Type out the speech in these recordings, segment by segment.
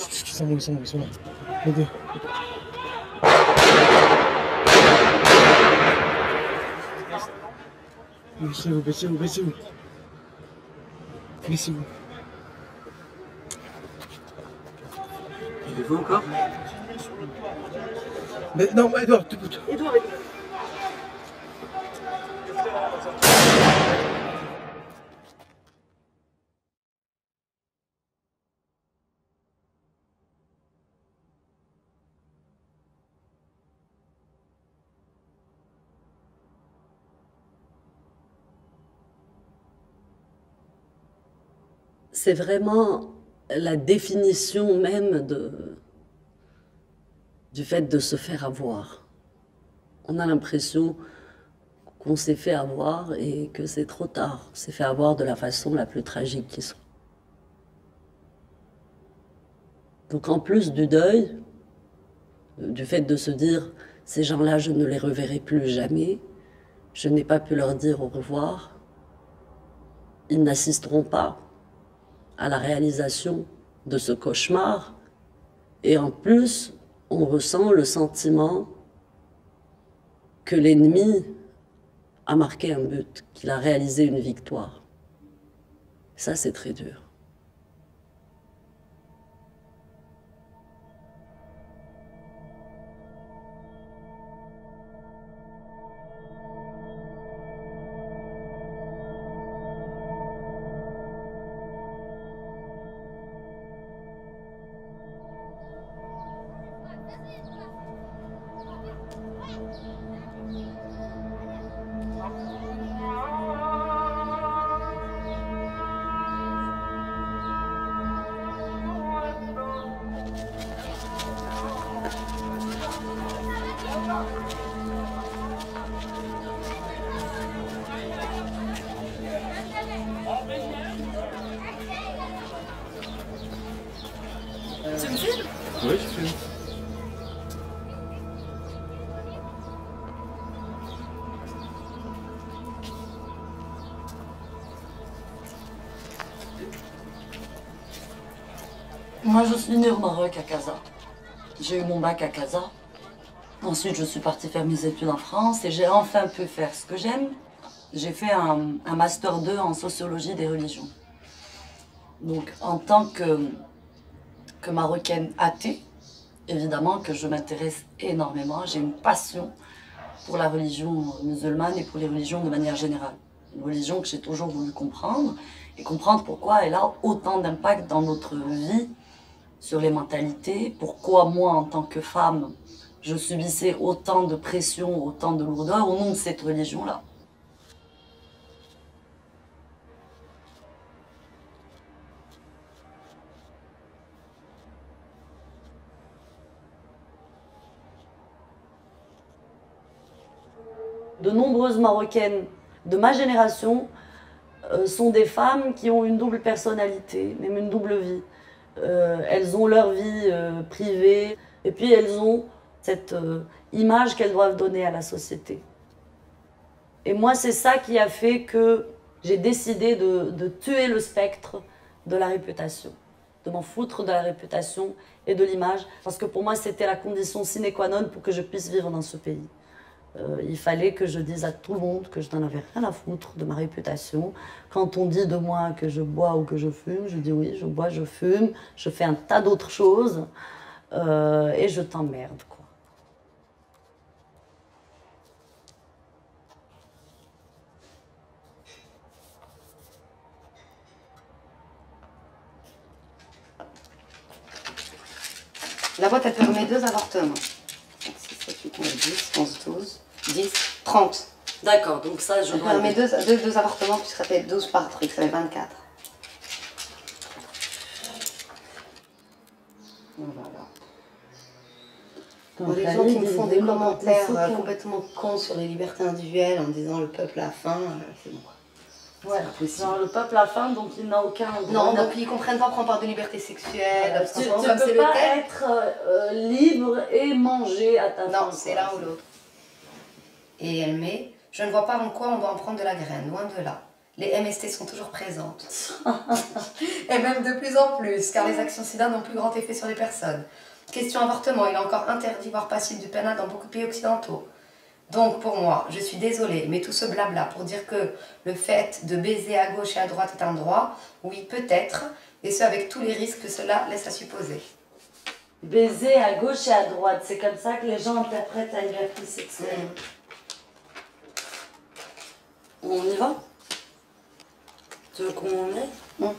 sont bons, ils sont bons, ils sont là. Les deux. Baissez-vous, baissez-vous, baissez-vous. Baissez-vous. Et vous encore? Mais non, Edouard, t'écoutes. Edouard, c'est vraiment la définition même du fait de se faire avoir. On a l'impression qu'on s'est fait avoir et que c'est trop tard. On s'est fait avoir de la façon la plus tragique qui soit. Donc en plus du deuil, du fait de se dire « ces gens-là, je ne les reverrai plus jamais, je n'ai pas pu leur dire au revoir », ils n'assisteront pas à la réalisation de ce cauchemar. Et en plus, on ressent le sentiment que l'ennemi a marqué un but, qu'il a réalisé une victoire. Ça, c'est très dur. Tu me filmes? Oui, je filme. Moi, je suis née au Maroc, à Casa. J'ai eu mon bac à Casa. Ensuite, je suis partie faire mes études en France et j'ai enfin pu faire ce que j'aime. J'ai fait un Master 2 en sociologie des religions. Donc, en tant que Marocaine athée, évidemment que je m'intéresse énormément. J'ai une passion pour la religion musulmane et pour les religions de manière générale. Une religion que j'ai toujours voulu comprendre et comprendre pourquoi elle a autant d'impact dans notre vie, sur les mentalités, pourquoi moi, en tant que femme, je subissais autant de pression, autant de lourdeur au nom de cette religion-là. De nombreuses Marocaines de ma génération sont des femmes qui ont une double personnalité, même une double vie. Elles ont leur vie privée et puis elles ont cette image qu'elles doivent donner à la société. Et moi, c'est ça qui a fait que j'ai décidé de tuer le spectre de la réputation, de m'en foutre de la réputation et de l'image, parce que pour moi, c'était la condition sine qua non pour que je puisse vivre dans ce pays. Il fallait que je dise à tout le monde que je n'en avais rien à foutre de ma réputation. Quand on dit de moi que je bois ou que je fume, je dis oui, je bois, je fume, je fais un tas d'autres choses et je t'emmerde, quoi. La boîte, elle permet 2 avortements. 6, 7, 8, 9, 10, 11, 12, 10, 30. D'accord, donc ça, je Elle dois... permet 2 avortements, puisque ça fait 12 par truc, ça fait 24. Voilà. Donc, Les gens qui me font des commentaires complètement cons sur les libertés individuelles en disant le peuple a faim, c'est bon. Ouais, genre le peuple a faim, donc il n'a aucun droit. Non, donc ils comprennent pas qu'on parle de liberté sexuelle, Tu ne comme c'est peux le pas thème. être libre et manger à ta faim. Non, c'est l'un ou l'autre. Et elle met, je ne vois pas en quoi on doit en prendre de la graine, loin de là. Les MST sont toujours présentes. Et même de plus en plus, car les actions sida n'ont plus grand effet sur les personnes. Question avortement, il est encore interdit, voire passible du pénal dans beaucoup de pays occidentaux. Donc pour moi, je suis désolée, mais tout ce blabla pour dire que le fait de baiser à gauche et à droite est un droit, oui peut-être, et ce avec tous les risques que cela laisse à supposer. Baiser à gauche et à droite, c'est comme ça que les gens interprètent la liberté sexuelle. On y va? Tu veux qu'on y aille?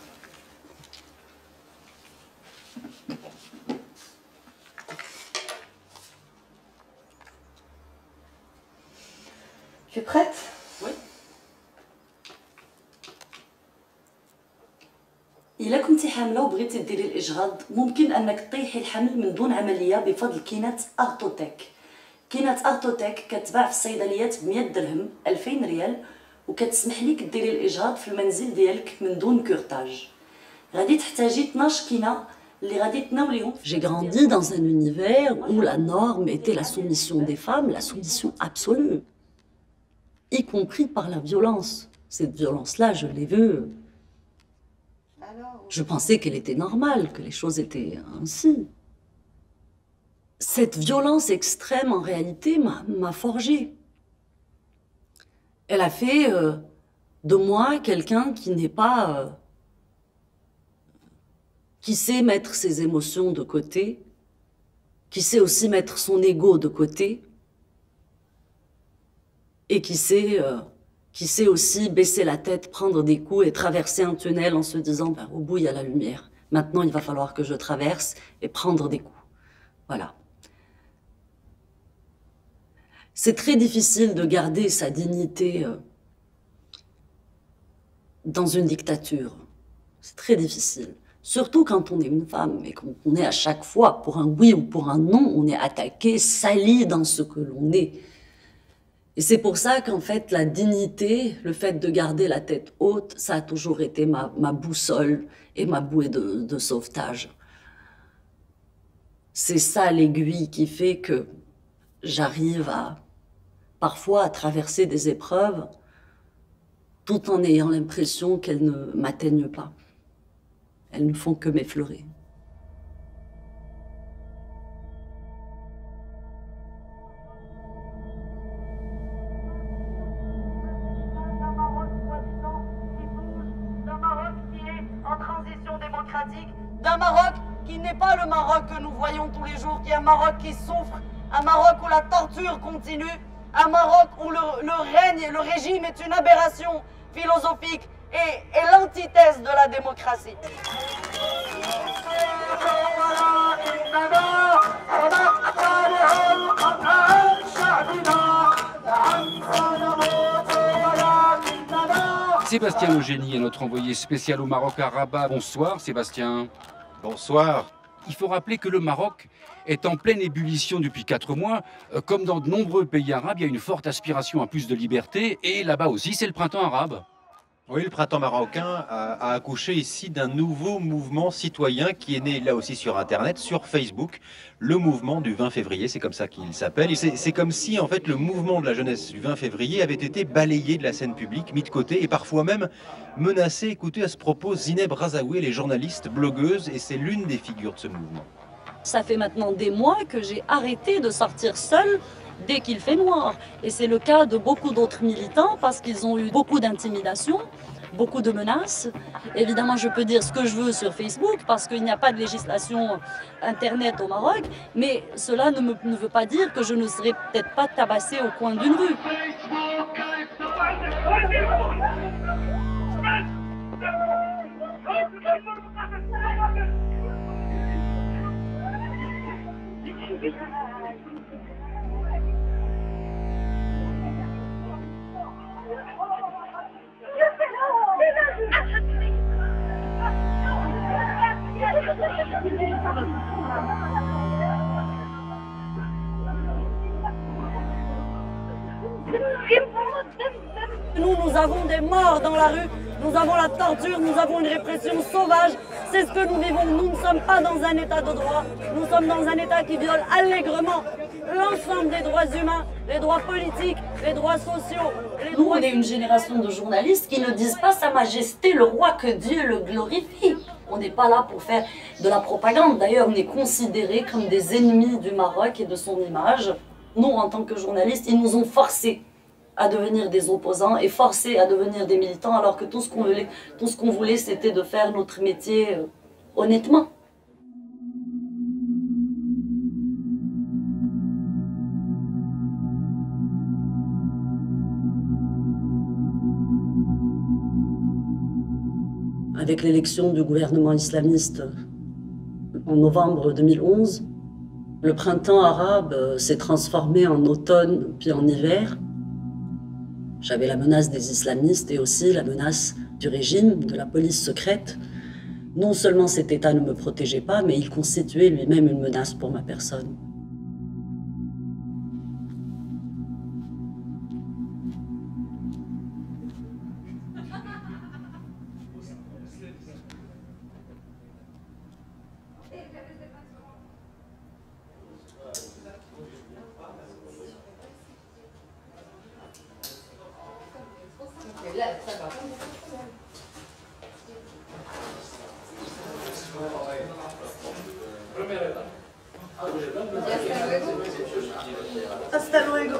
Tu es prête? Oui. إلا كنتي حاملة وبغيتي ديري الإجهاض ممكن أنك تطيحي الحمل من دون عملية بفضل كينات أرتوتيك. كينات أرتوتيك كتباع في الصيدليات ب100 درهم 2000 ريال وكتسمح ليك ديري الإجهاض في المنزل ديالك من دون كورتاج. غادي تحتاجي 12 كينة اللي غادي تناوليهم. J'ai grandi dans un univers où la norme était la soumission des femmes, la soumission absolue, y compris par la violence. Cette violence-là, je l'ai vue. Je pensais qu'elle était normale, que les choses étaient ainsi. Cette violence extrême, en réalité, m'a forgée. Elle a fait de moi quelqu'un qui n'est pas... qui sait mettre ses émotions de côté, qui sait aussi mettre son ego de côté, et qui sait aussi baisser la tête, prendre des coups et traverser un tunnel en se disant ben, au bout il y a la lumière. Maintenant il va falloir que je traverse et prendre des coups. Voilà. C'est très difficile de garder sa dignité dans une dictature. C'est très difficile. Surtout quand on est une femme et qu'on est à chaque fois, pour un oui ou pour un non, on est attaqué, sali dans ce que l'on est. Et c'est pour ça qu'en fait, la dignité, le fait de garder la tête haute, ça a toujours été ma boussole et ma bouée de sauvetage. C'est ça l'aiguille qui fait que j'arrive parfois à traverser des épreuves tout en ayant l'impression qu'elles ne m'atteignent pas. Elles ne font que m'effleurer. D'un Maroc qui n'est pas le Maroc que nous voyons tous les jours, qui est un Maroc qui souffre, un Maroc où la torture continue, un Maroc où le régime est une aberration philosophique et l'antithèse de la démocratie. Sébastien Eugénie est notre envoyé spécial au Maroc à Rabat. Bonsoir Sébastien. Bonsoir. Il faut rappeler que le Maroc est en pleine ébullition depuis 4 mois. Comme dans de nombreux pays arabes, il y a une forte aspiration à plus de liberté. Et là-bas aussi, c'est le printemps arabe. Oui, le printemps marocain a accouché ici d'un nouveau mouvement citoyen qui est né là aussi sur Internet, sur Facebook, le mouvement du 20 février, c'est comme ça qu'il s'appelle. Et c'est comme si en fait le mouvement de la jeunesse du 20 février avait été balayé de la scène publique, mis de côté et parfois même menacé. Écoutez à ce propos Zineb Razaoui, elle est journaliste, blogueuse et c'est l'une des figures de ce mouvement. Ça fait maintenant des mois que j'ai arrêté de sortir seule dès qu'il fait noir. Et c'est le cas de beaucoup d'autres militants parce qu'ils ont eu beaucoup d'intimidation, beaucoup de menaces. Évidemment, je peux dire ce que je veux sur Facebook parce qu'il n'y a pas de législation Internet au Maroc, mais cela ne veut pas dire que je ne serai peut-être pas tabassée au coin d'une rue. Nous avons des morts dans la rue, nous avons la torture, nous avons une répression sauvage. C'est ce que nous vivons. Nous ne sommes pas dans un état de droit. Nous sommes dans un état qui viole allègrement l'ensemble des droits humains, les droits politiques, les droits sociaux, les Nous, droits... on est une génération de journalistes qui ne disent pas Sa Majesté le roi, que Dieu le glorifie. On n'est pas là pour faire de la propagande. D'ailleurs, on est considérés comme des ennemis du Maroc et de son image. Nous, en tant que journalistes, ils nous ont forcés à devenir des opposants et forcés à devenir des militants, alors que tout ce qu'on voulait, c'était de faire notre métier honnêtement. Avec l'élection du gouvernement islamiste en novembre 2011, le printemps arabe s'est transformé en automne puis en hiver. J'avais la menace des islamistes et aussi la menace du régime, de la police secrète. Non seulement cet État ne me protégeait pas, mais il constituait lui-même une menace pour ma personne. Hasta luego.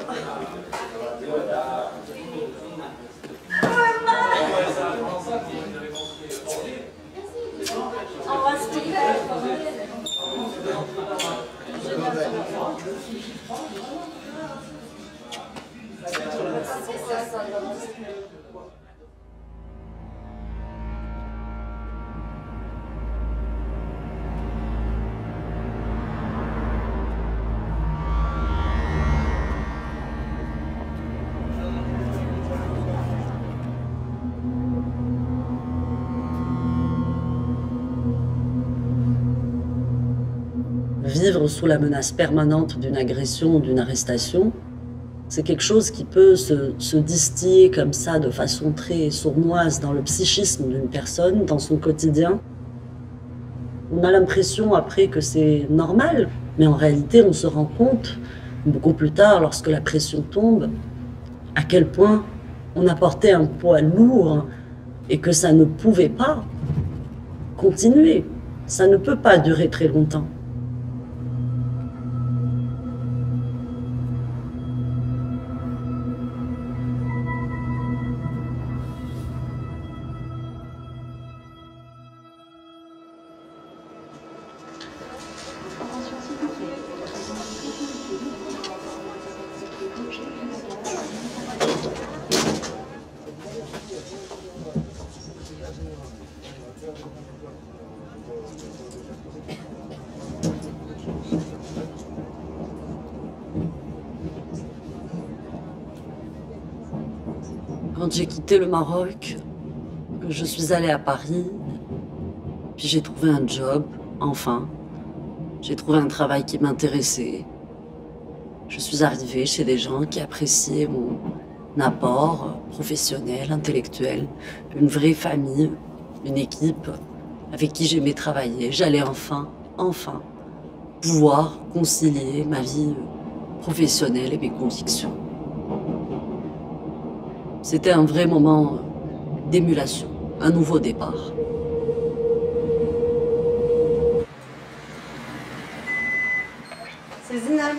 Vivre sous la menace permanente d'une agression ou d'une arrestation, c'est quelque chose qui peut se distiller comme ça de façon très sournoise dans le psychisme d'une personne, dans son quotidien. On a l'impression après que c'est normal, mais en réalité on se rend compte beaucoup plus tard, lorsque la pression tombe, à quel point on a porté un poids lourd et que ça ne pouvait pas continuer. Ça ne peut pas durer très longtemps. Quand j'ai quitté le Maroc, je suis allée à Paris, puis j'ai trouvé un job, enfin. J'ai trouvé un travail qui m'intéressait. Je suis arrivée chez des gens qui appréciaient mon apport professionnel, intellectuel, une vraie famille, une équipe avec qui j'aimais travailler. J'allais enfin pouvoir concilier ma vie professionnelle et mes convictions. C'était un vrai moment d'émulation, un nouveau départ. C'est Zinal.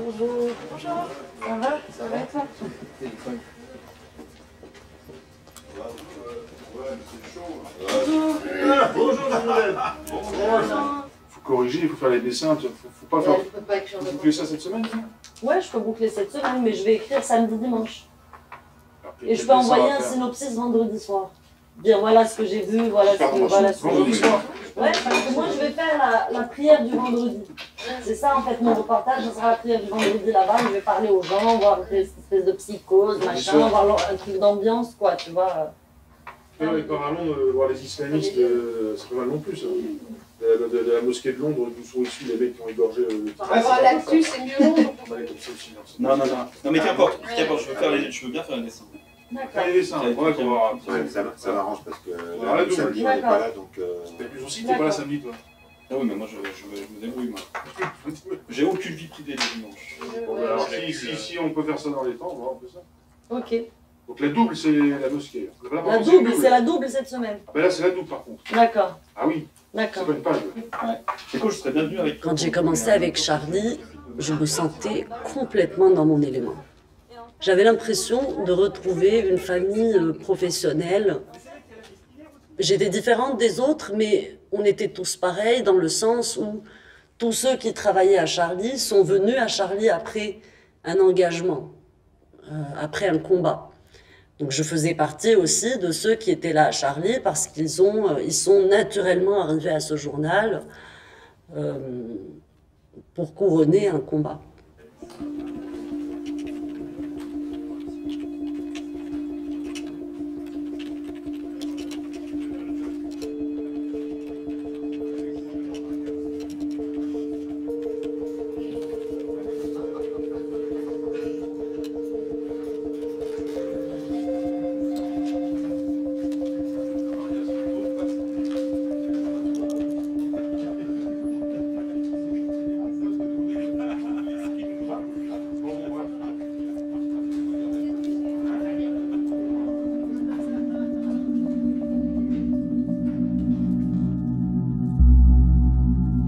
Bonjour. Bonjour. Ça va? Ça va et toi? Bonjour, faut corriger, il faut faire les dessins, faut pas faire. Je peux pas écrire Vous faites ça cette semaine? Ouais, je peux boucler cette semaine, mais je vais écrire samedi, dimanche. Okay, Et je peux envoyer un synopsis vendredi soir. Dire voilà ce que j'ai vu, voilà ce que vendredi soir. Ouais, parce que moi je vais faire la prière du vendredi. C'est ça en fait mon reportage, ce sera la prière du vendredi là-bas. Je vais parler aux gens, voir des espèces de psychose, machin, voir un truc d'ambiance quoi, tu vois. Apparemment, voir les islamistes, c'est pas mal non plus ça. de la mosquée de Londres, d'où sont issus les mecs qui ont égorgé le... Par rapport là-dessus, c'est mieux Londres. On va aller comme ça aussi, hein. Non, non, non. Non, mais qu'importe, je veux bien faire un dessin. Faire les dessins, ouais, qu'on va... Ouais, ça m'arrange parce que Alors, la double. samedi on n'est pas là donc. Et puis aussi, t'es pas là samedi, toi. Ah oui, mais moi je me débrouille, moi. J'ai aucune vie privée le dimanche. Bon, alors, si on peut faire ça dans les temps, on va voir un peu ça. Ok. Donc la double, c'est la mosquée. La double, c'est la double cette semaine. Ah ben là, c'est la double par contre. D'accord. Ah oui, c'est D'accord. pas une page. C'est cool, je serais bien venu avec. Quand j'ai commencé avec Charlie, je me sentais complètement dans mon élément. J'avais l'impression de retrouver une famille professionnelle. J'étais différente des autres, mais on était tous pareils dans le sens où tous ceux qui travaillaient à Charlie sont venus à Charlie après un engagement, après un combat. Donc je faisais partie aussi de ceux qui étaient là à Charlie parce qu'ils sont naturellement arrivés à ce journal pour couronner un combat.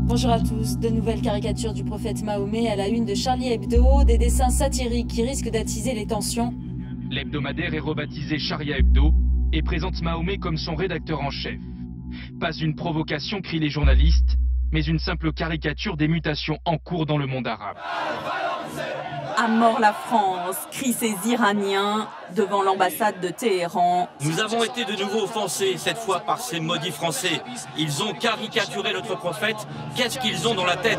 Bonjour à tous, de nouvelles caricatures du prophète Mahomet à la une de Charlie Hebdo, des dessins satiriques qui risquent d'attiser les tensions. L'hebdomadaire est rebaptisé Sharia Hebdo et présente Mahomet comme son rédacteur en chef. Pas une provocation, crient les journalistes, mais une simple caricature des mutations en cours dans le monde arabe. À mort la France, crient ces Iraniens devant l'ambassade de Téhéran. Nous avons été de nouveau offensés, cette fois par ces maudits Français. Ils ont caricaturé notre prophète. Qu'est-ce qu'ils ont dans la tête?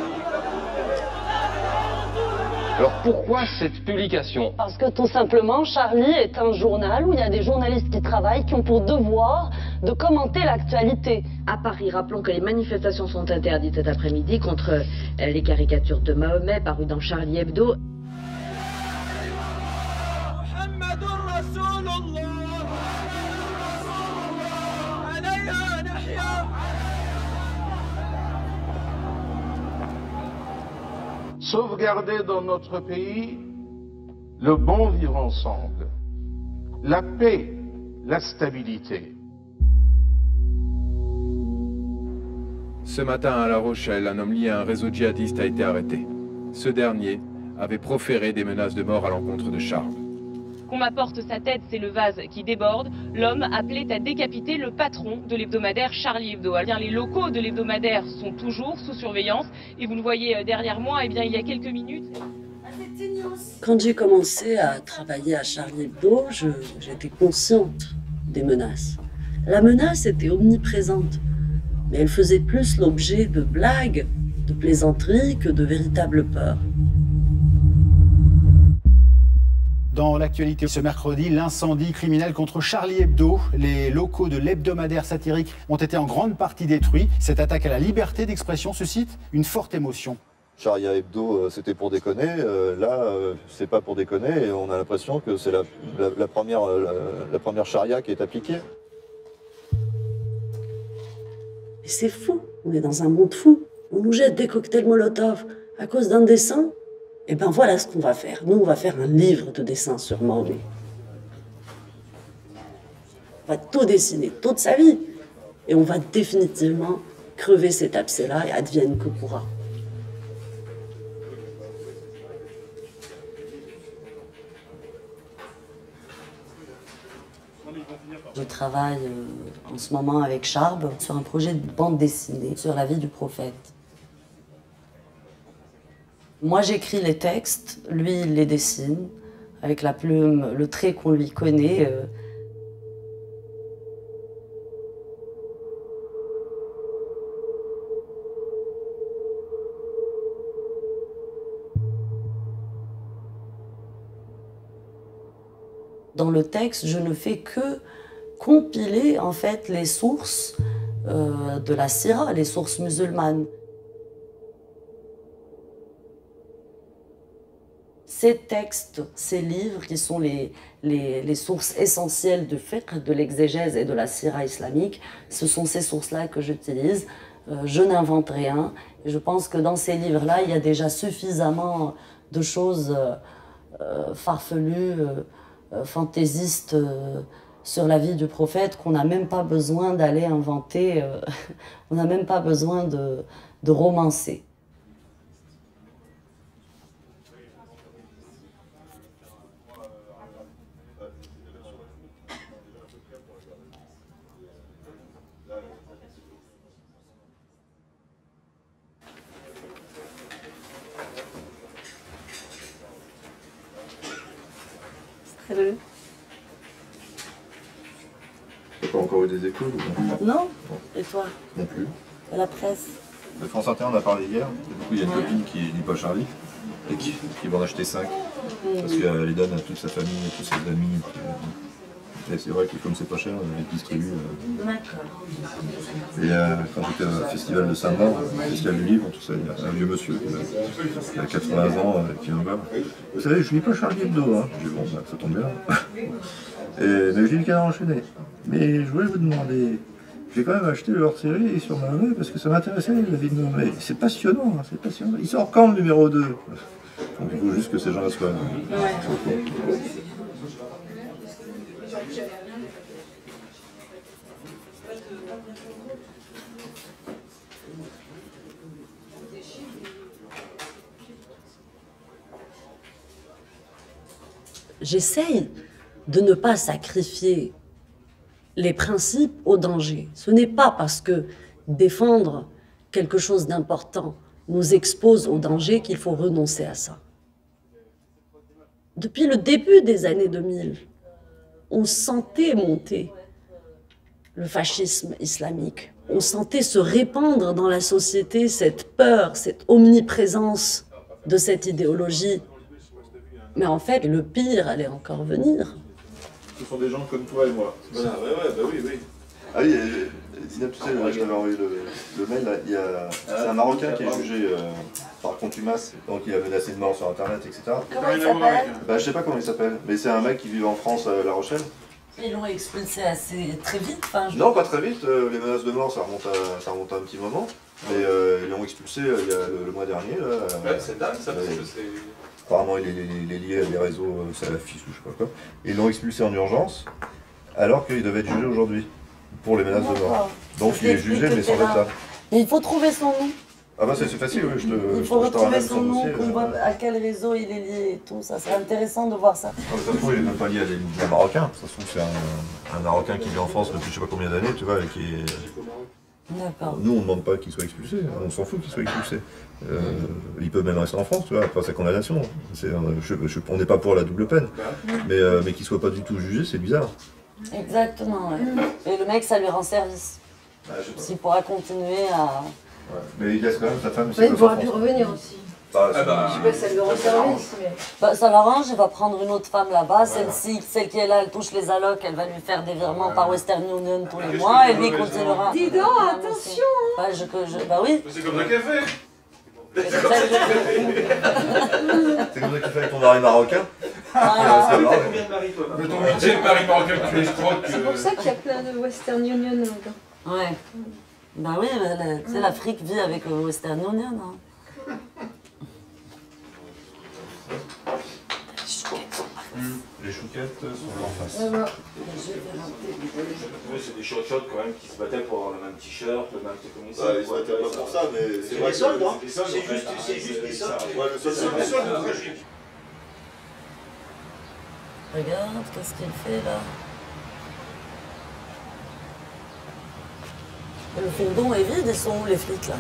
Alors pourquoi cette publication? Parce que tout simplement, Charlie est un journal où il y a des journalistes qui travaillent, qui ont pour devoir de commenter l'actualité. À Paris, rappelons que les manifestations sont interdites cet après-midi contre les caricatures de Mahomet parues dans Charlie Hebdo. Sauvegarder dans notre pays le bon vivre ensemble, la paix, la stabilité. Ce matin à La Rochelle, un homme lié à un réseau djihadiste a été arrêté. Ce dernier avait proféré des menaces de mort à l'encontre de Charles. Qu'on m'apporte sa tête, c'est le vase qui déborde. L'homme appelait à décapiter le patron de l'hebdomadaire Charlie Hebdo. Eh bien, les locaux de l'hebdomadaire sont toujours sous surveillance. Et vous le voyez derrière moi, eh bien, il y a quelques minutes. Quand j'ai commencé à travailler à Charlie Hebdo, j'étais consciente des menaces. La menace était omniprésente, mais elle faisait plus l'objet de blagues, de plaisanteries que de véritables peurs. Dans l'actualité ce mercredi, l'incendie criminel contre Charlie Hebdo. Les locaux de l'hebdomadaire satirique ont été en grande partie détruits. Cette attaque à la liberté d'expression suscite une forte émotion. Charlie Hebdo, c'était pour déconner. Là, c'est pas pour déconner. Et on a l'impression que c'est la première charia qui est appliquée. Mais c'est fou. On est dans un monde fou. On nous jette des cocktails Molotov à cause d'un dessin. Et ben voilà ce qu'on va faire. Nous, on va faire un livre de dessin sur Mahomet. On va tout dessiner, toute sa vie. Et on va définitivement crever cet abcès-là et advienne que pourra. Je travaille en ce moment avec Charb sur un projet de bande dessinée sur la vie du prophète. Moi, j'écris les textes, lui, il les dessine, avec la plume, le trait qu'on lui connaît. Dans le texte, je ne fais que compiler, en fait, les sources de la Sira, les sources musulmanes. Ces textes, ces livres qui sont les sources essentielles du fiqh, de l'exégèse et de la Sira islamique, ce sont ces sources-là que j'utilise. Je n'invente rien. Et je pense que dans ces livres-là, il y a déjà suffisamment de choses farfelues, fantaisistes sur la vie du prophète qu'on n'a même pas besoin d'aller inventer, on n'a même pas besoin de romancer. C'est très joli. T'as pas encore eu des échos ou non? Et toi? Non plus. Et la presse? De France Inter, on a parlé hier. Et du coup, il y a une copine qui lit pas Charlie et qui va en acheter 5. Parce qu'elle les donne à toute sa famille, à tous ses amis. Et c'est vrai que comme c'est pas cher, elle les distribue. D'accord. Et quand j'étais au festival de Saint-Maur, au festival du livre, tout ça, il y a un vieux monsieur qui a 80 ans qui vient me voir. Vous savez, je lis pas Charlie Hebdo. Hein. Je dis bon, bah, ça tombe bien. Mais je lis le Canard enchaîné. Mais je voulais vous demander, j'ai quand même acheté le hors-série sur Mahomet parce que ça m'intéressait la vie de Mahomet. C'est passionnant, hein, c'est passionnant. Il sort quand le numéro 2? Donc il faut juste que ces gens-là soient au courant. J'essaye de ne pas sacrifier les principes au danger. Ce n'est pas parce que défendre quelque chose d'important nous expose au danger qu'il faut renoncer à ça. Depuis le début des années 2000, on sentait monter le fascisme islamique. On sentait se répandre dans la société cette peur, cette omniprésence de cette idéologie. Mais en fait, le pire allait encore venir. Ce sont des gens comme toi et moi. Voilà, ouais, bah oui. Ah oui, Zineb, tu sais, je t'avais envoyé le mail, là, c'est un Marocain qui est jugé par contumace, donc il a menacé de mort sur Internet, etc. Comment il s'appelle? Bah, je sais pas comment il s'appelle, mais c'est un mec qui vit en France, à La Rochelle. Ils l'ont expulsé assez très vite, enfin, Non, pas très vite, les menaces de mort, ça remonte à un petit moment, mais ils l'ont expulsé il y a le mois dernier. Là, c'est dingue ça, parce que c'est... Apparemment, il est lié à des réseaux salafistes ou je sais pas quoi. Ils l'ont expulsé en urgence, alors qu'il devait être jugé aujourd'hui, pour les menaces de mort. Donc il est jugé, mais sans être là. Mais il faut trouver son nom. Ah bah c'est facile, oui, il faut retrouver son nom, qu'on voit à quel réseau il est lié et tout, ça serait intéressant de voir ça. Ah, mais ça se trouve, il est même pas lié à des Marocains, ça se trouve c'est un Marocain qui vit en France depuis je sais pas combien d'années, tu vois, et qui est... D'accord. Nous on ne demande pas qu'il soit expulsé, on s'en fout qu'il soit expulsé. Il peut même rester en France, tu vois, après sa condamnation. On n'est pas pour la double peine, mais qu'il soit pas du tout jugé, c'est bizarre. Exactement, ouais. Et le mec, ça lui rend service. S'il pourra continuer à... Ouais. Mais il laisse quand même sa femme. Il pourra plus revenir aussi. Je sais pas si ça lui rend service, mais... Bah, ça l'arrange, il va prendre une autre femme là-bas. Celle qui est là, elle touche les allocs, elle va lui faire des virements par Western Union tous les mois, et lui continuera. Dis donc, attention bah oui. C'est comme ça qu'elle fait. C'est comme ça qu'il fait avec ton mari marocain. T'as combien de maris toi? Mais ton métier de mari marocain que tu escroques. C'est pour ça qu'il y a plein de Western Union là-dedans. Ouais. Bah oui, tu sais, l'Afrique vit avec Western Union. Hein. Les chouquettes sont en face. C'est des chochottes quand même qui se battaient pour avoir le même t-shirt, le même truc comme ça. Ils se battaient pas pour ça, mais c'est des soldes, hein. C'est juste des soldes. C'est des soldes tragiques. Regarde, qu'est-ce qu'il fait là? Le fourgon est vide, ils sont où les flics là?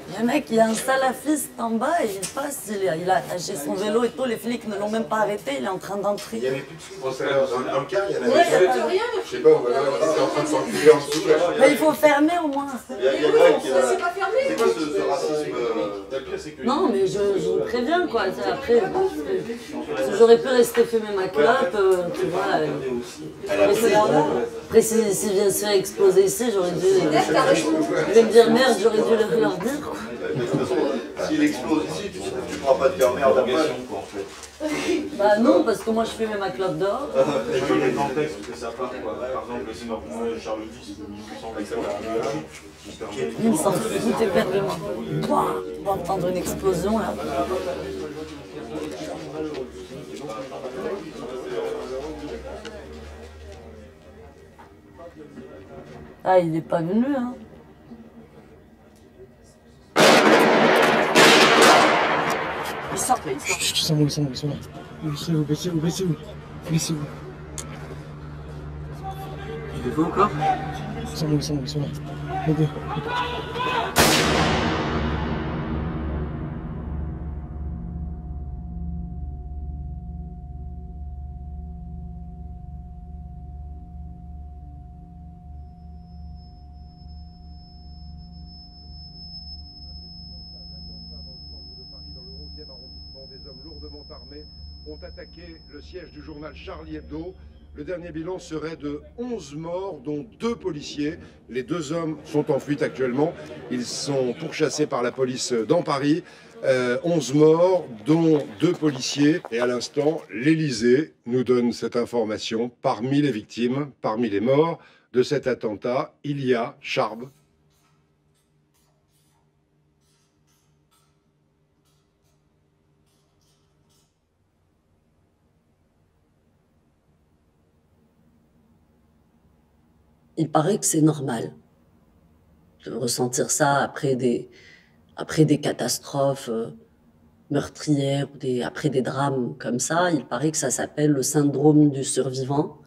Il y a un mec, il y a un salafiste en bas et il passe, il a attaché son vélo et tout, les flics ne l'ont même pas arrêté, il est en train d'entrer. Il y avait plus de sous dans le car, il y en avait rien. Je sais pas, on était en train de s'enculer en dessous. Mais il faut fermer au moins. Il y a un gars qui c'est pas fermé. C'est quoi ce racisme? Non, mais je vous préviens, quoi. Après, j'aurais pu rester fumer ma clope, tu vois. Après, s'il vient se faire exploser ici, j'aurais dû... Je vais me dire merde, j'aurais dû leur dire, quoi. S'il explose ici, tu pourras pas te faire merde après. Bah non, parce que moi je fumais ma clope dehors. Je veux les contextes que ça part, quoi. Par exemple, le Seigneur Charles X de 1800. Il me semble que tout est perdu. On va entendre une explosion là. Ah, il n'est pas venu, hein. Ils sortent là, ils sortent. Ils sont là. Baissez-vous. Baissez-vous. Il est beau encore? Ils sont là. Ok. Des hommes lourdement armés ont attaqué le siège du journal Charlie Hebdo. Le dernier bilan serait de 11 morts, dont 2 policiers. Les 2 hommes sont en fuite actuellement. Ils sont pourchassés par la police dans Paris. 11 morts, dont 2 policiers. Et à l'instant, l'Élysée nous donne cette information. Parmi les victimes, parmi les morts de cet attentat, il y a Charb. Il paraît que c'est normal de ressentir ça après des catastrophes meurtrières, après des drames comme ça. Il paraît que ça s'appelle le syndrome du survivant.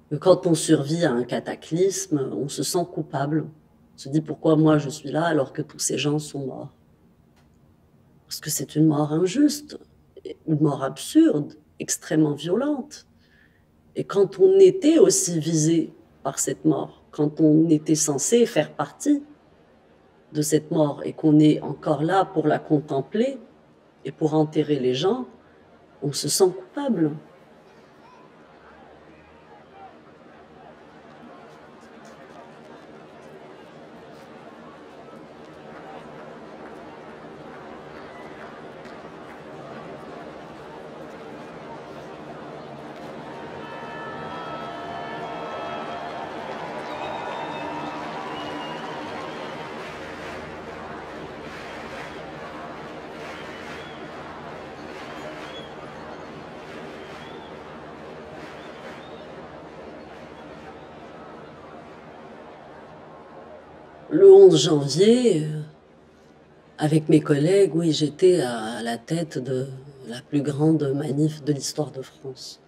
Que quand on survit à un cataclysme, on se sent coupable. On se dit pourquoi moi je suis là alors que tous ces gens sont morts. Parce que c'est une mort injuste, une mort absurde, extrêmement violente. Et quand on était aussi visé par cette mort, quand on était censé faire partie de cette mort et qu'on est encore là pour la contempler et pour enterrer les gens, on se sent coupable. Le 11 janvier, avec mes collègues, oui, j'étais à la tête de la plus grande manif de l'histoire de France.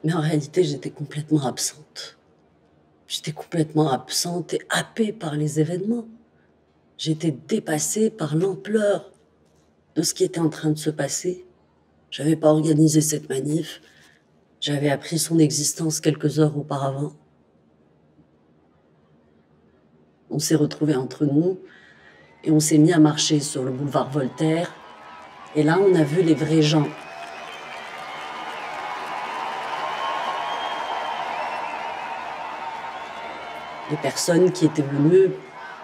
Mais en réalité, j'étais complètement absente. J'étais complètement absente et happée par les événements. J'étais dépassée par l'ampleur de ce qui était en train de se passer. Je n'avais pas organisé cette manif. J'avais appris son existence quelques heures auparavant. On s'est retrouvés entre nous et on s'est mis à marcher sur le boulevard Voltaire. Et là, on a vu les vrais gens. Des personnes qui étaient venues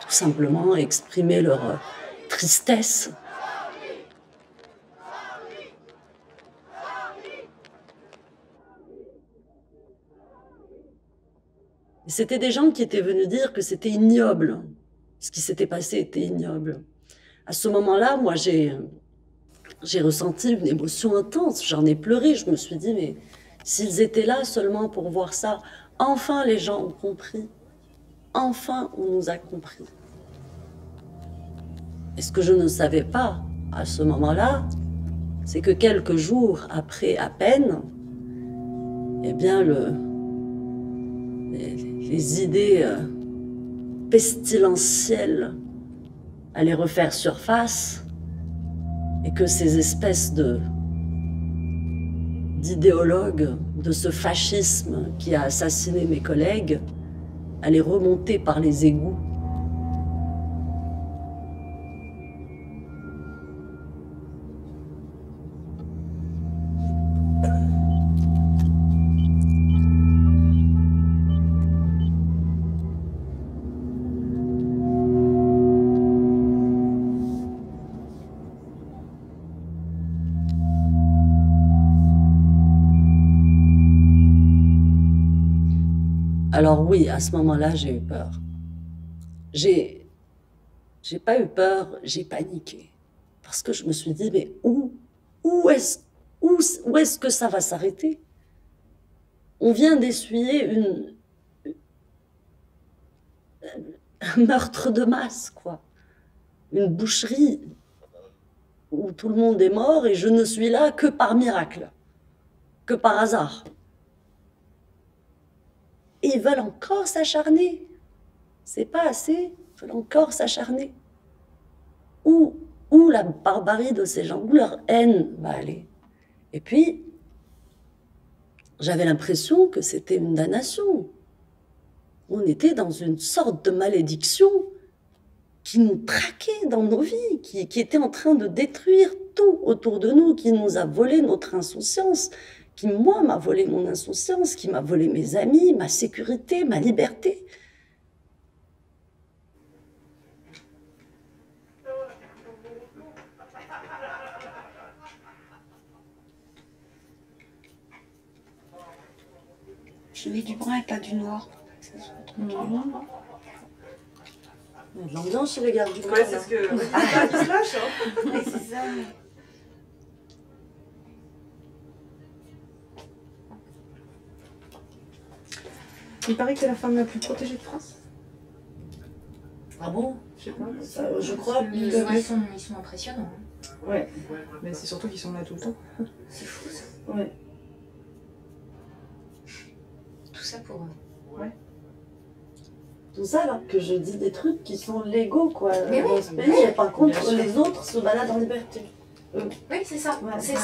tout simplement exprimer leur tristesse. C'était des gens qui étaient venus dire que c'était ignoble. Ce qui s'était passé était ignoble. À ce moment-là, moi, j'ai ressenti une émotion intense. J'en ai pleuré. Je me suis dit, mais s'ils étaient là seulement pour voir ça, enfin les gens ont compris. Enfin, on nous a compris. Et ce que je ne savais pas à ce moment-là, c'est que quelques jours après, à peine, eh bien, les idées pestilentielles allaient refaire surface et que ces espèces d'idéologues de ce fascisme qui a assassiné mes collègues allaient remonter par les égouts. Alors oui, à ce moment-là, j'ai eu peur. J'ai pas eu peur, j'ai paniqué. Parce que je me suis dit, mais où est-ce que ça va s'arrêter? On vient d'essuyer un meurtre de masse, quoi. Une boucherie où tout le monde est mort et je ne suis là que par miracle, que par hasard. Et ils veulent encore s'acharner. C'est pas assez, ils veulent encore s'acharner. Où la barbarie de ces gens, où leur haine va aller? Et puis, j'avais l'impression que c'était une damnation. On était dans une sorte de malédiction qui nous traquait dans nos vies, qui était en train de détruire tout autour de nous, qui nous a volé notre insouciance, qui, moi, m'a volé mon insouciance, qui m'a volé mes amis, ma sécurité, ma liberté. Je mets du brun et pas du noir. Ça soit tranquille. Il y a de l'ambiance chez les gardes du corps. Ouais, c'est ce que... Ah, ils se lâchent, hein. Ouais, c'est ça. Il paraît que c'est la femme la plus protégée de France. Ah bon? Je sais pas. Je crois Ils sont impressionnants. Ouais, mais c'est surtout qu'ils sont là tout le temps. C'est fou ça. Ouais. Tout ça pour eux. Ouais. Tout ça alors que je dis des trucs qui sont légaux, quoi, Mais dans oui. ce pays. Et par contre, Bien sûr. les autres se baladent en liberté. Oui, c'est ça. Ouais. C'est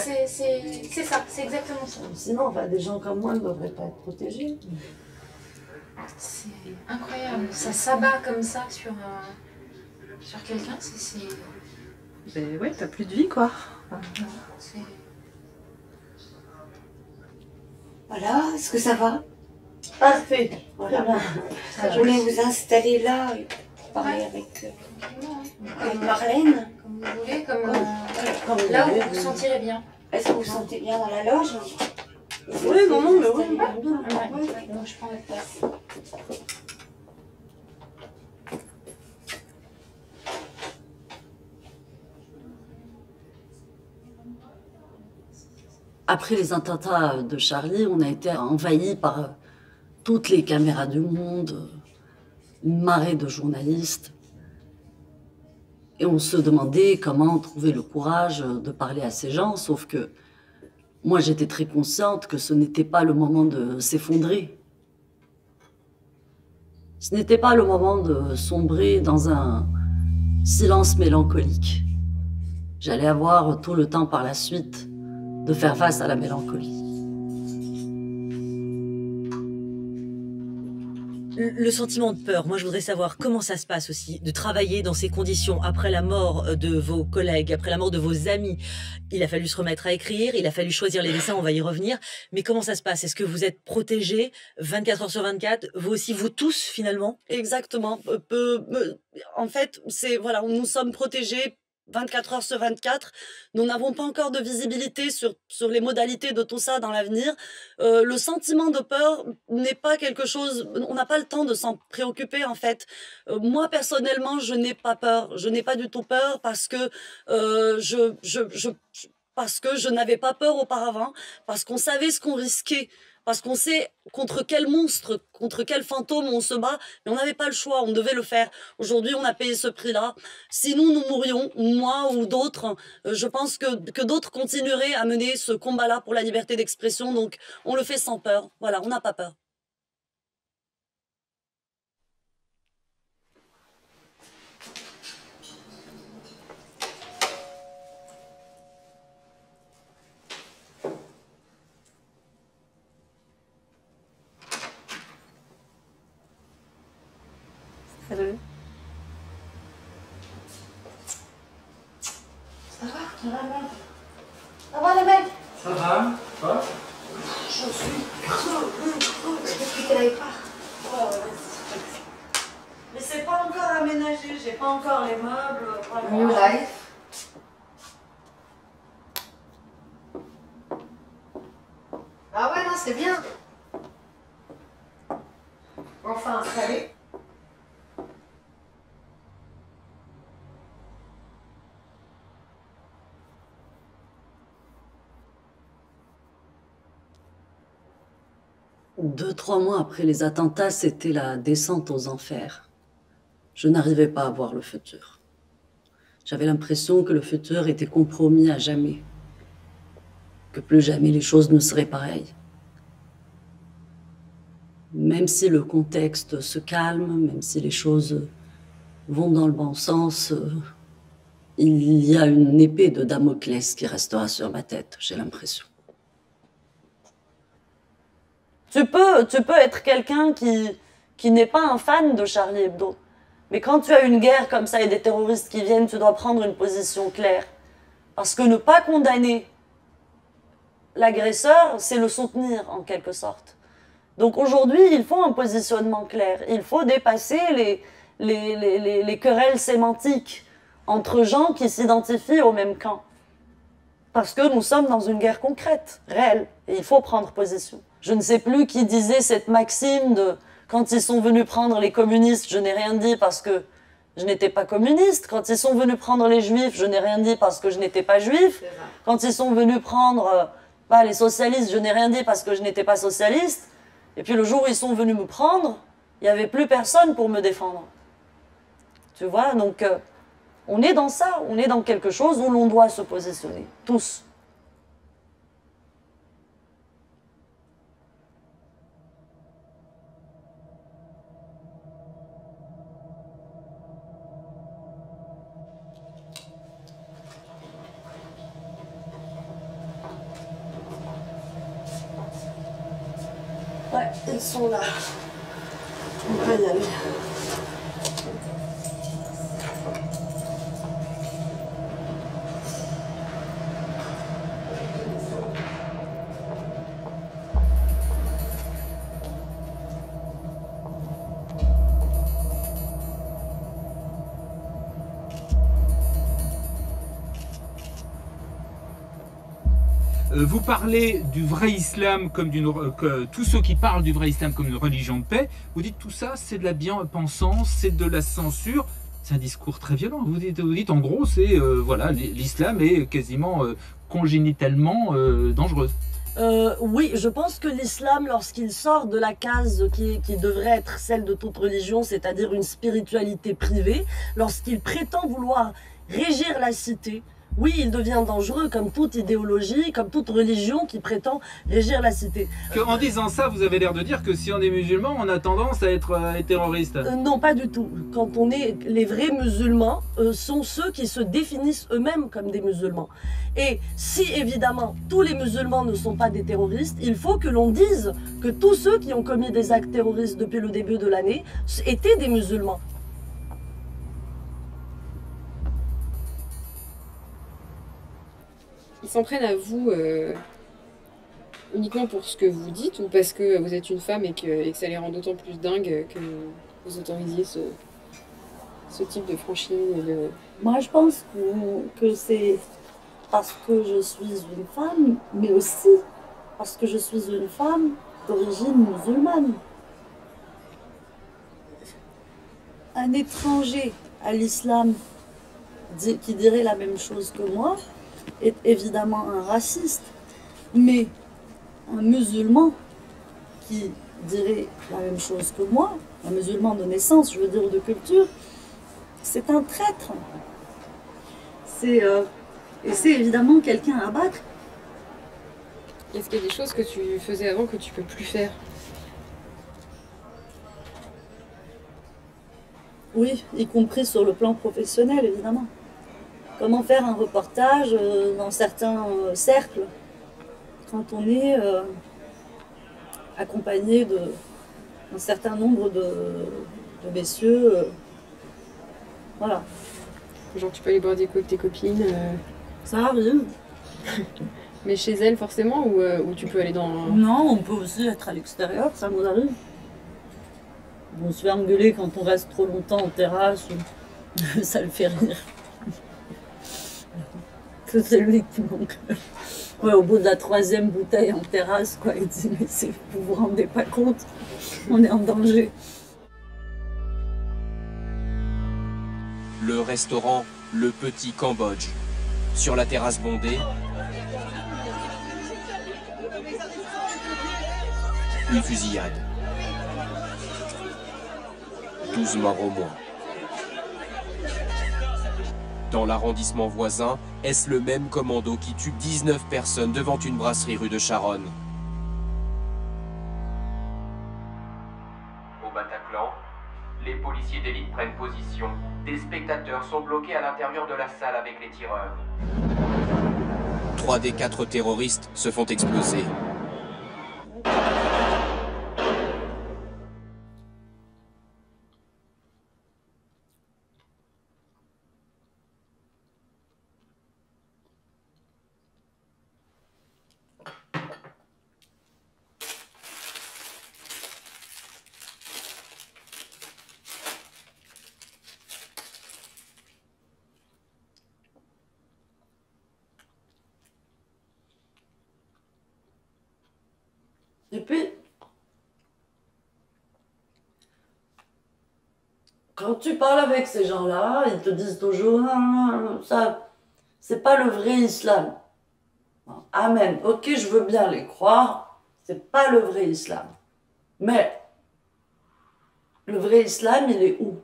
ça. C'est exactement ça. Sinon, enfin, des gens comme moi ne devraient pas être protégés. C'est incroyable. Ça s'abat comme ça sur quelqu'un. C'est... Ben ouais, t'as plus de vie, quoi. C'est... Voilà, est-ce que ça va? Parfait. Voilà. Je voulais vous installer là et parler avec Marlène. Comme vous voulez, comme là là où où vous vous sentirez bien. Est-ce que vous vous sentez bien dans la loge? Oui, non, mais oui. Donc je prends votre place. Après les attentats de Charlie, on a été envahis par toutes les caméras du monde, une marée de journalistes. Et on se demandait comment trouver le courage de parler à ces gens, sauf que moi j'étais très consciente que ce n'était pas le moment de s'effondrer. Ce n'était pas le moment de sombrer dans un silence mélancolique. J'allais avoir tout le temps par la suite de faire face à la mélancolie. Le sentiment de peur, moi je voudrais savoir comment ça se passe aussi, de travailler dans ces conditions après la mort de vos collègues, après la mort de vos amis. Il a fallu se remettre à écrire, il a fallu choisir les dessins, on va y revenir. Mais comment ça se passe? Est-ce que vous êtes protégés 24 heures sur 24? Vous aussi, vous tous finalement? Exactement. En fait, voilà, nous sommes protégés 24 heures sur 24. Nous n'avons pas encore de visibilité sur les modalités de tout ça dans l'avenir. Le sentiment de peur n'est pas quelque chose... On n'a pas le temps de s'en préoccuper, en fait. Moi, personnellement, je n'ai pas peur. Je n'ai pas du tout peur parce que parce que je n'avais pas peur auparavant, parce qu'on savait ce qu'on risquait. Parce qu'on sait contre quel monstre, contre quel fantôme on se bat, mais on n'avait pas le choix, on devait le faire. Aujourd'hui, on a payé ce prix-là. Si nous mourions, moi ou d'autres, je pense que d'autres continueraient à mener ce combat-là pour la liberté d'expression, donc on le fait sans peur. Voilà, on n'a pas peur. Salut. Ça va? Ça va les mecs? Ça va? Quoi? Je suis crevée. Depuis qu'elle n'avait pas. Mais c'est pas encore aménagé, j'ai pas encore les meubles. New life. Ah ouais, non, c'est bien. enfin installé. Deux, 3 mois après les attentats, c'était la descente aux enfers. Je n'arrivais pas à voir le futur. J'avais l'impression que le futur était compromis à jamais. Que plus jamais les choses ne seraient pareilles. Même si le contexte se calme, même si les choses vont dans le bon sens, il y a une épée de Damoclès qui restera sur ma tête, j'ai l'impression. Tu peux être quelqu'un qui n'est pas un fan de Charlie Hebdo. Mais quand tu as une guerre comme ça et des terroristes qui viennent, tu dois prendre une position claire. Parce que ne pas condamner l'agresseur, c'est le soutenir en quelque sorte. Donc aujourd'hui, il faut un positionnement clair. Il faut dépasser les querelles sémantiques entre gens qui s'identifient au même camp. Parce que nous sommes dans une guerre concrète, réelle, et il faut prendre position. Je ne sais plus qui disait cette maxime de « quand ils sont venus prendre les communistes, je n'ai rien dit parce que je n'étais pas communiste. Quand ils sont venus prendre les juifs, je n'ai rien dit parce que je n'étais pas juif. Quand ils sont venus prendre les socialistes, je n'ai rien dit parce que je n'étais pas socialiste. Et puis le jour où ils sont venus me prendre, il n'y avait plus personne pour me défendre. » Tu vois, donc on est dans ça, on est dans quelque chose où l'on doit se positionner, tous. Ouais, ils sont là. On va y aller. Vous parlez du vrai islam comme tous ceux qui parlent du vrai islam comme une religion de paix, vous dites tout ça c'est de la bien-pensance, c'est de la censure, c'est un discours très violent. Vous dites en gros c'est voilà, l'islam est quasiment congénitalement dangereux. Oui, je pense que l'islam, lorsqu'il sort de la case qui devrait être celle de toute religion, c'est-à-dire une spiritualité privée, lorsqu'il prétend vouloir régir la cité, oui, il devient dangereux comme toute idéologie, comme toute religion qui prétend régir la cité. En disant ça, vous avez l'air de dire que si on est musulman, on a tendance à être terroriste. Non, pas du tout. Quand on est les vrais musulmans, sont ceux qui se définissent eux-mêmes comme des musulmans. Et si évidemment tous les musulmans ne sont pas des terroristes, il faut que l'on dise que tous ceux qui ont commis des actes terroristes depuis le début de l'année étaient des musulmans. Ils s'en prennent à vous uniquement pour ce que vous dites ou parce que vous êtes une femme et que ça les rend d'autant plus dingues que vous autorisiez ce type de franchise Moi, je pense que c'est parce que je suis une femme, mais aussi parce que je suis une femme d'origine musulmane. Un étranger à l'islam qui dirait la même chose que moi est évidemment un raciste, mais un musulman qui dirait la même chose que moi, un musulman de naissance, je veux dire, de culture, c'est un traître. Et c'est évidemment quelqu'un à battre. Est-ce qu'il y a des choses que tu faisais avant que tu peux plus faire? Oui, y compris sur le plan professionnel, évidemment. Comment faire un reportage dans certains cercles quand on est accompagné d'un certain nombre de messieurs. Voilà. Genre tu peux aller boire des coups avec tes copines Ça arrive. Mais chez elles forcément ou tu peux aller dans... Non, on peut aussi être à l'extérieur, ça nous arrive. On se fait engueuler quand on reste trop longtemps en terrasse, ça le fait rire. C'est lui qui manque. Ouais, au bout de la 3e bouteille en terrasse, quoi, il dit mais vous vous rendez pas compte, on est en danger. le restaurant Le Petit Cambodge. Sur la terrasse bondée, une fusillade. 12 morts au moins. Dans l'arrondissement voisin, est-ce le même commando qui tue 19 personnes devant une brasserie rue de Charonne? Au Bataclan, les policiers d'élite prennent position. Des spectateurs sont bloqués à l'intérieur de la salle avec les tireurs. 3 des 4 terroristes se font exploser. Et puis, quand tu parles avec ces gens-là, ils te disent toujours « ça, c'est pas le vrai islam ». Amen. Ok, je veux bien les croire, c'est pas le vrai islam. Mais, le vrai islam, il est où?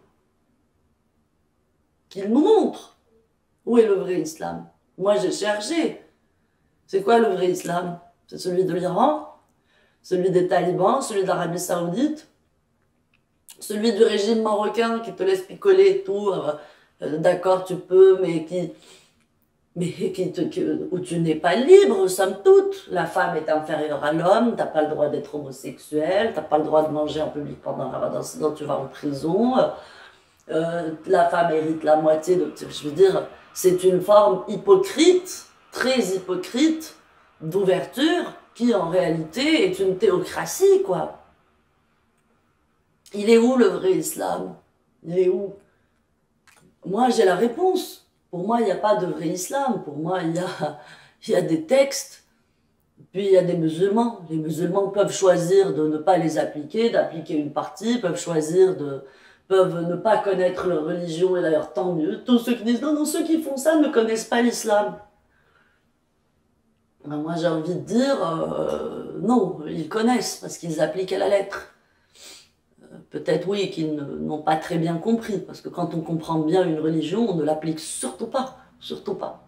Qu'il nous montre. Où est le vrai islam? Moi, j'ai cherché. C'est quoi le vrai islam? C'est celui de l'Iran? Celui des talibans, celui de l'Arabie Saoudite, celui du régime marocain qui te laisse picoler tout, d'accord tu peux, où tu n'es pas libre, somme toute. La femme est inférieure à l'homme, t'as pas le droit d'être homosexuel, t'as pas le droit de manger en public pendant le ramadan, sinon tu vas en prison. La femme hérite la moitié, donc je veux dire, c'est une forme hypocrite, très hypocrite, d'ouverture, qui en réalité est une théocratie, quoi. Il est où le vrai islam? Il est où? Moi, j'ai la réponse. Pour moi, il n'y a pas de vrai islam. Pour moi, il y a des textes, puis il y a des musulmans. Les musulmans peuvent choisir de ne pas les appliquer, d'appliquer une partie, peuvent ne pas connaître leur religion, et d'ailleurs, tant mieux. Tous ceux qui disent, non, ceux qui font ça ne connaissent pas l'islam. Moi, j'ai envie de dire, non, ils connaissent, parce qu'ils appliquent à la lettre. Peut-être, oui, qu'ils n'ont pas très bien compris, parce que quand on comprend bien une religion, on ne l'applique surtout pas, surtout pas.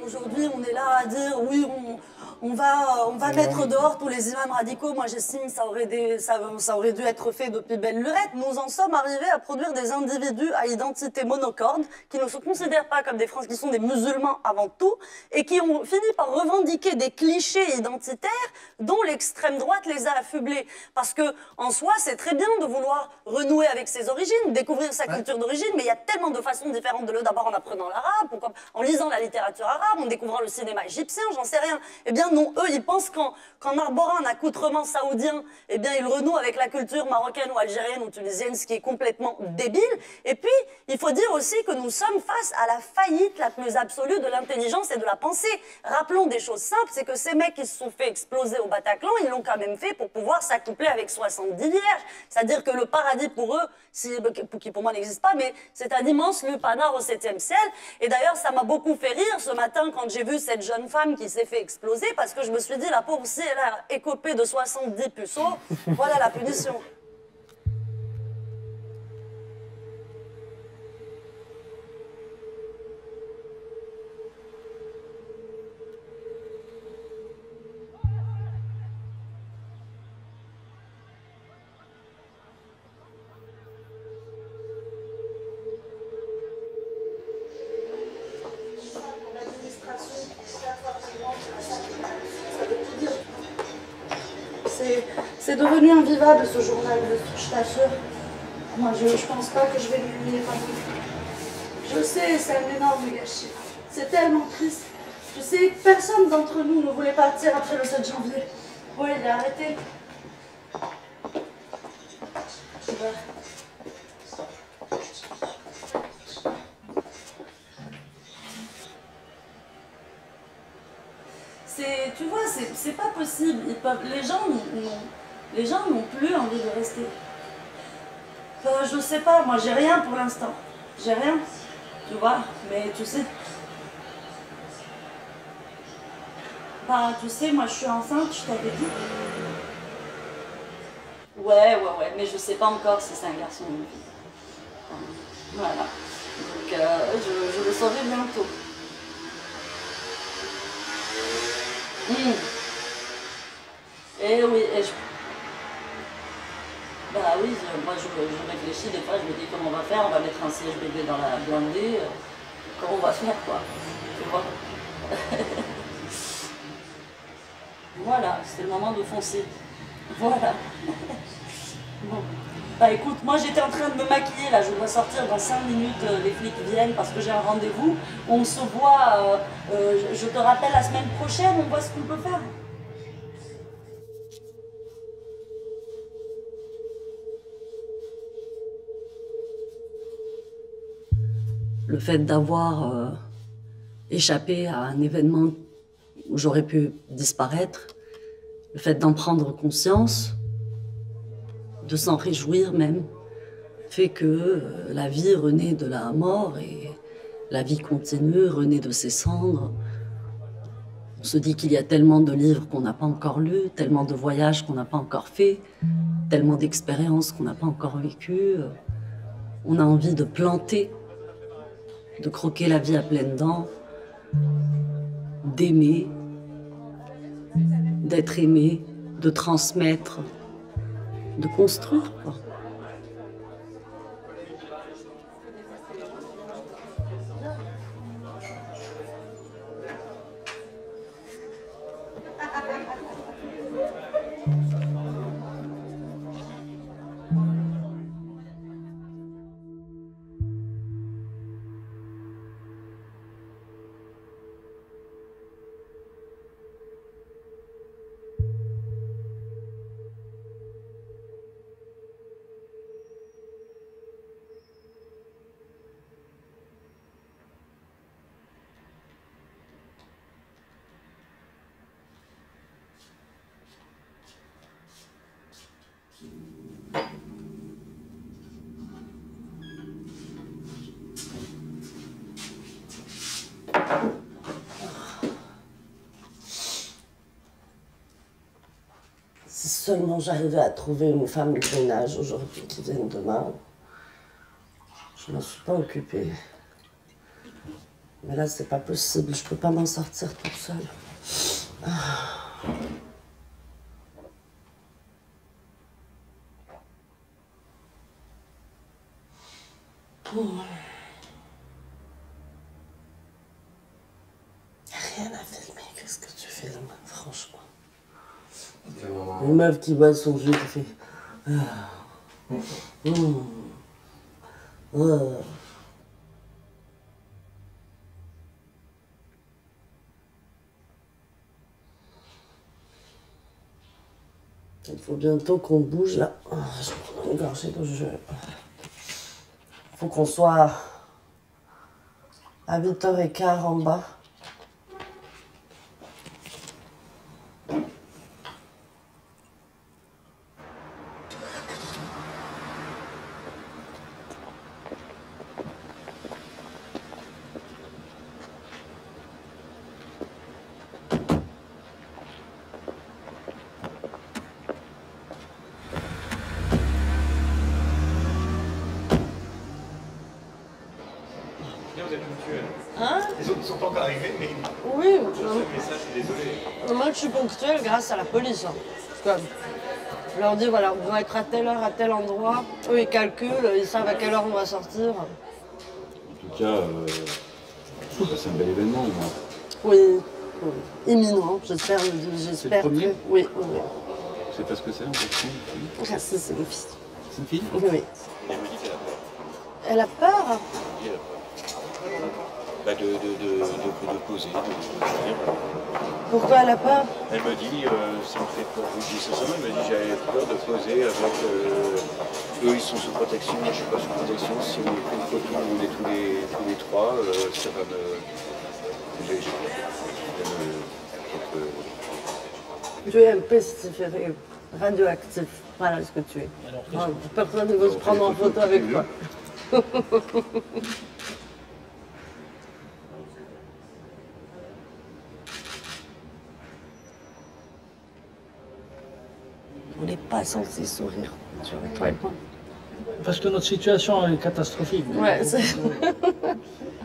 Aujourd'hui, on est là à dire, oui, on va mettre dehors tous les imams radicaux. Moi, j'estime que ça aurait dû être fait depuis belle lurette. Nous en sommes arrivés à produire des individus à identité monocorde qui ne se considèrent pas comme des Français, qui sont des musulmans avant tout, et qui ont fini par revendiquer des clichés identitaires dont l'extrême droite les a affublés. Parce que, en soi, c'est très bien de vouloir renouer avec ses origines, découvrir sa culture d'origine, mais il y a tellement de façons différentes de le. D'abord en apprenant l'arabe, en lisant la littérature arabe, en découvrant le cinéma égyptien, j'en sais rien. Eh bien, non, eux, ils pensent qu'en arborant un accoutrement saoudien, eh bien, ils renouent avec la culture marocaine ou algérienne ou tunisienne, ce qui est complètement débile. Et puis, il faut dire aussi que nous sommes face à la faillite la plus absolue de l'intelligence et de la pensée. Rappelons des choses simples, c'est que ces mecs qui se sont fait exploser au Bataclan, ils l'ont quand même fait pour pouvoir s'accoupler avec 70 vierges. C'est-à-dire que le paradis pour eux, qui pour moi n'existe pas, mais c'est un immense lupanar au 7e ciel. Et d'ailleurs, ça m'a beaucoup fait rire ce matin quand j'ai vu cette jeune femme qui s'est fait exploser, parce que je me suis dit, la pauvre, si elle a écopé de 70 puceaux, voilà la punition. C'est devenu invivable ce journal, je t'assure. Moi, je pense pas que je vais lui lire. Je sais, c'est un énorme gâchis. C'est tellement triste. Je sais que personne d'entre nous ne voulait partir après le 7 janvier. Oui, il est arrêté. Tu vois, c'est pas possible. Les gens n'ont plus envie de rester. Je sais pas, moi j'ai rien pour l'instant. J'ai rien, tu vois, mais tu sais. Bah, tu sais, moi je suis enceinte, je t'avais dit. Ouais, mais je sais pas encore si c'est un garçon ou une fille. Voilà. Donc, je le saurai bientôt. Et oui, bah oui, moi je réfléchis, des fois je me dis comment on va faire, on va mettre un siège bébé dans la blindée, comment on va faire quoi, tu vois. Voilà, c'est le moment de foncer. Voilà. Bon. Bah écoute, moi j'étais en train de me maquiller là, je dois sortir dans 5 minutes, les flics viennent parce que j'ai un rendez-vous. On se voit, je te rappelle la semaine prochaine, on voit ce qu'on peut faire. Le fait d'avoir échappé à un événement où j'aurais pu disparaître, le fait d'en prendre conscience, de s'en réjouir même, fait que la vie renaît de la mort et la vie continue, renaît de ses cendres. On se dit qu'il y a tellement de livres qu'on n'a pas encore lus, tellement de voyages qu'on n'a pas encore faits, tellement d'expériences qu'on n'a pas encore vécues. On a envie de planter, de croquer la vie à pleines dents, d'aimer, d'être aimé, de transmettre, de construire, quoi. Si seulement j'arrivais à trouver une femme de ménage aujourd'hui qui vienne demain, je m'en suis pas occupée. Mais là, c'est pas possible, je peux pas m'en sortir toute seule. Rien à filmer, qu'est-ce que tu filmes, franchement? Une meuf qui boit son jus, qui fait... Il faut bientôt qu'on bouge là. Je vais prendre une gorgée de jus. Il faut qu'on soit à 8h15 en bas. Vous êtes ponctuel. Hein? Les autres sont pas encore arrivés, mais... Oui. Je message, je suis désolé. Moi, je suis ponctuelle grâce à la police. Hein. Parce que je leur dis, voilà, on doit être à telle heure, à tel endroit. Eux, ils calculent, ils savent à quelle heure on va sortir. En tout cas, c'est un bel événement, moi. Oui, imminent, j'espère. C'est le premier? Oui. C'est pas ce que c'est, en fait. Ah, si, c'est une fille. C'est une fille? Oui. Elle me dit qu'elle a peur. Elle a peur? Elle a peur. Bah de poser, de dire. Pourquoi elle a peur? Elle me dit, ça me fait peur, je dis ça, elle me dit j'avais peur de poser avec Eux, ils sont sous protection, moi je suis pas sous protection. Si on est pris une photo, on est tous les trois, ça va Tu es un pestiféré radioactif. Voilà ce que tu es. Personne ne veut se prendre en photo avec toi. On n'est pas censé sourire, tu vois, toi et moi. Parce que notre situation est catastrophique. Ouais, c'est...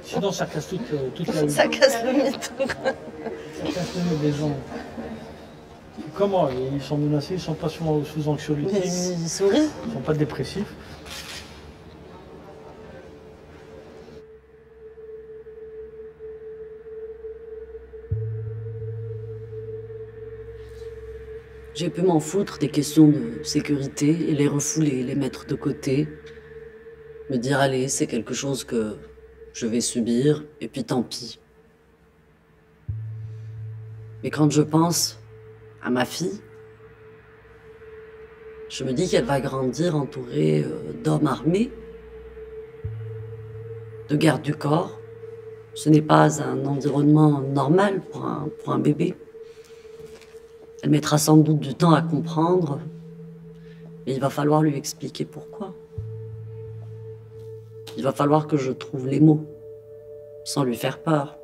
Sinon, ça casse toute la vie. Ça casse le mythe. Ça casse le mythe des gens. Comment? Ils sont menacés, ils ne sont pas sous anxiolytiques. Ils sourient. Ils ne sont pas dépressifs. J'ai pu m'en foutre des questions de sécurité et les refouler, les mettre de côté. Me dire, allez, c'est quelque chose que je vais subir, et puis tant pis. Mais quand je pense à ma fille, je me dis qu'elle va grandir entourée d'hommes armés, de gardes du corps. Ce n'est pas un environnement normal pour un bébé. Elle mettra sans doute du temps à comprendre, mais il va falloir lui expliquer pourquoi. Il va falloir que je trouve les mots, sans lui faire peur.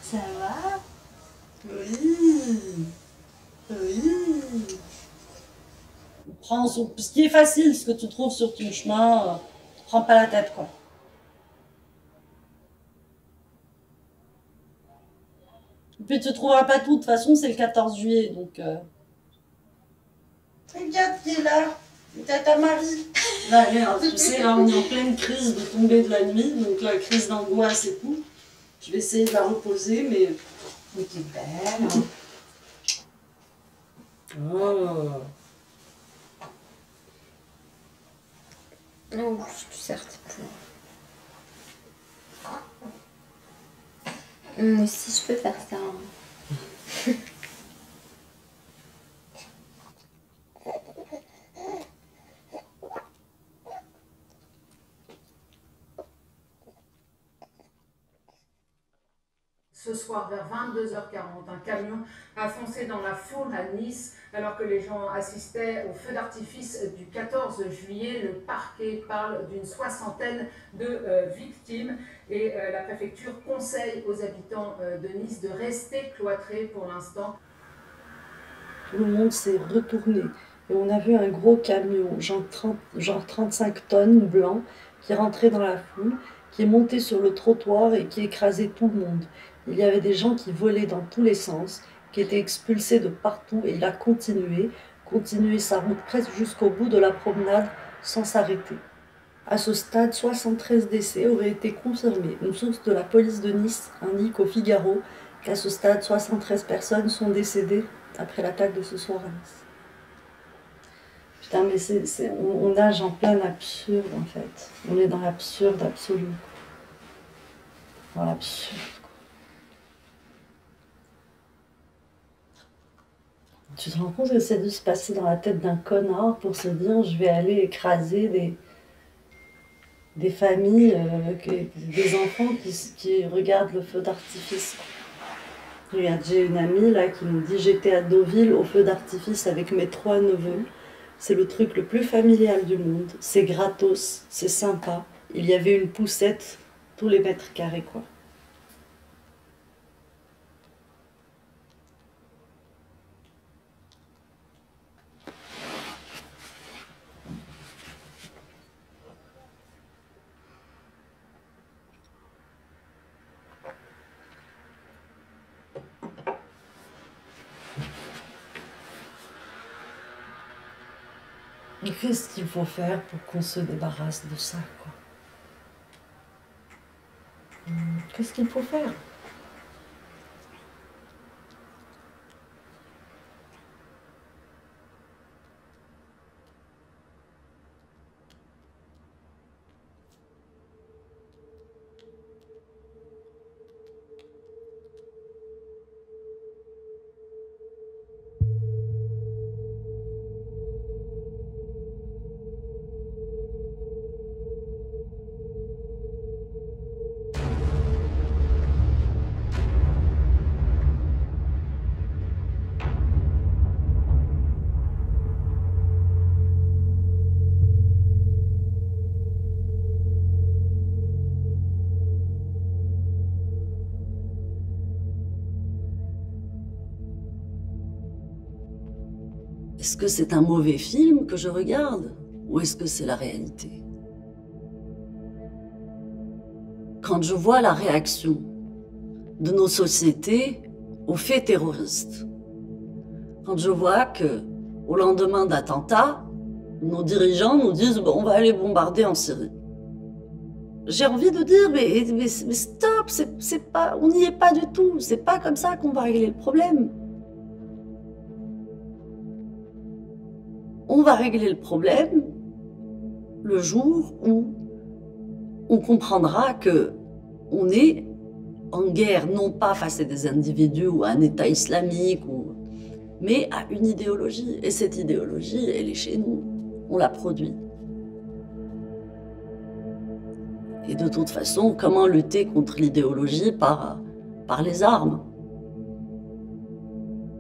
Ça va? Oui. Oui. Prends ce qui est facile, ce que tu trouves sur ton chemin, prends pas la tête, quoi. Et puis tu trouveras pas tout, de toute façon c'est le 14 juillet, donc... Regarde qui est là, t'as ta Marie. Là, regarde, tu sais, là on est en pleine crise de tomber de la nuit, donc la crise d'angoisse et tout. Je vais essayer de la reposer, mais t'es belle. Oh. Non, je suis certes pour. Si je peux faire ça. Ce soir, vers 22h40, un camion a foncé dans la foule à Nice alors que les gens assistaient au feu d'artifice du 14 juillet. Le parquet parle d'une soixantaine de victimes et la préfecture conseille aux habitants de Nice de rester cloîtrés pour l'instant. Tout le monde s'est retourné et on a vu un gros camion, genre 35 tonnes blanc, qui rentrait dans la foule, qui est monté sur le trottoir et qui écrasait tout le monde. Il y avait des gens qui volaient dans tous les sens, qui étaient expulsés de partout et il a continué sa route presque jusqu'au bout de la promenade sans s'arrêter. À ce stade, 73 décès auraient été confirmés. Une source de la police de Nice indique au Figaro qu'à ce stade, 73 personnes sont décédées après l'attaque de ce soir à Nice. Putain, mais on nage en plein absurde en fait. On est dans l'absurde absolu. Dans l'absurde. Tu te rends compte que c'est dû se passer dans la tête d'un connard pour se dire je vais aller écraser des familles, des enfants qui regardent le feu d'artifice. Regarde, j'ai une amie là qui me dit j'étais à Deauville au feu d'artifice avec mes 3 neveux. C'est le truc le plus familial du monde. C'est gratos, c'est sympa. Il y avait une poussette tous les mètres carrés quoi. Qu'est-ce qu'il faut faire pour qu'on se débarrasse de ça, quoi? Qu'est-ce qu'il faut faire? Est-ce que c'est un mauvais film que je regarde ou est-ce que c'est la réalité? Quand je vois la réaction de nos sociétés aux faits terroristes, quand je vois que au lendemain d'attentats, nos dirigeants nous disent bon, on va aller bombarder en Syrie. J'ai envie de dire mais stop, c'est pas, on n'y est pas du tout, c'est pas comme ça qu'on va régler le problème. On va régler le problème le jour où on comprendra que on est en guerre, non pas face à des individus ou à un État islamique, mais à une idéologie. Et cette idéologie, elle est chez nous. On la produit. Et de toute façon, comment lutter contre l'idéologie par les armes?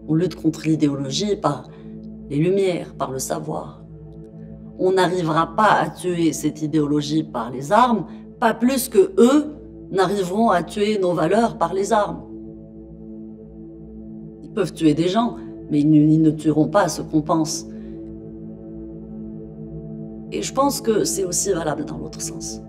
On lutte contre l'idéologie par les lumières, par le savoir. On n'arrivera pas à tuer cette idéologie par les armes, pas plus que eux n'arriveront à tuer nos valeurs par les armes. Ils peuvent tuer des gens, mais ils ne tueront pas ce qu'on pense. Et je pense que c'est aussi valable dans l'autre sens.